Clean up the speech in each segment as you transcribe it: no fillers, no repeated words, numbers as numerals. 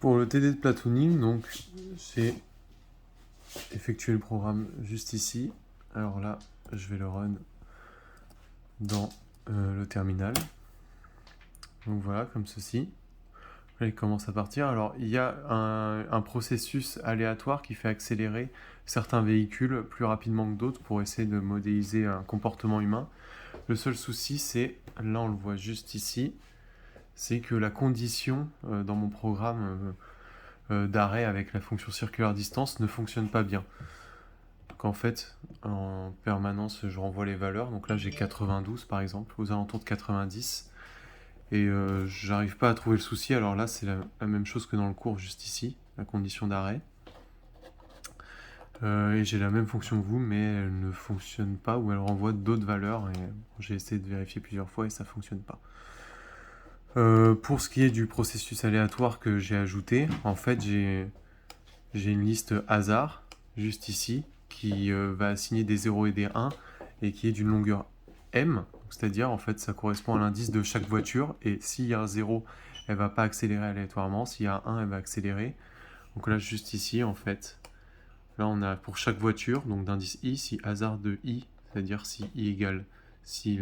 pour le TD de platooning, donc j'ai effectué le programme juste ici. Alors là, je vais le run dans le terminal. Donc voilà, comme ceci. Là, il commence à partir. Alors, il y a un processus aléatoire qui fait accélérer certains véhicules plus rapidement que d'autres pour essayer de modéliser un comportement humain. Le seul souci, c'est, là on le voit juste ici, c'est que la condition dans mon programme d'arrêt avec la fonction circulaire distance ne fonctionne pas bien. Donc en fait, en permanence, je renvoie les valeurs. Donc là, j'ai 92 par exemple, aux alentours de 90. Et j'arrive pas à trouver le souci. Alors là, c'est la même chose que dans le cours juste ici, la condition d'arrêt. Et j'ai la même fonction que vous, mais elle ne fonctionne pas ou elle renvoie d'autres valeurs. Et j'ai essayé de vérifier plusieurs fois et ça fonctionne pas. Pour ce qui est du processus aléatoire que j'ai ajouté, en fait, j'ai une liste hasard, juste ici, qui va assigner des 0 et des 1, et qui est d'une longueur m, c'est-à-dire, en fait, ça correspond à l'indice de chaque voiture, et s'il y a un 0, elle va pas accélérer aléatoirement, s'il y a un 1, elle va accélérer. Donc là, juste ici, en fait, là, on a pour chaque voiture, donc d'indice i, si hasard de i, c'est-à-dire si i égale, si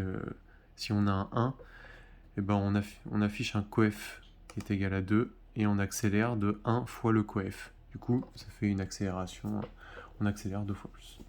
on a un 1, et ben on affiche un coef qui est égal à 2 et on accélère de 1 fois le coef. Du coup, ça fait une accélération, on accélère 2 fois plus.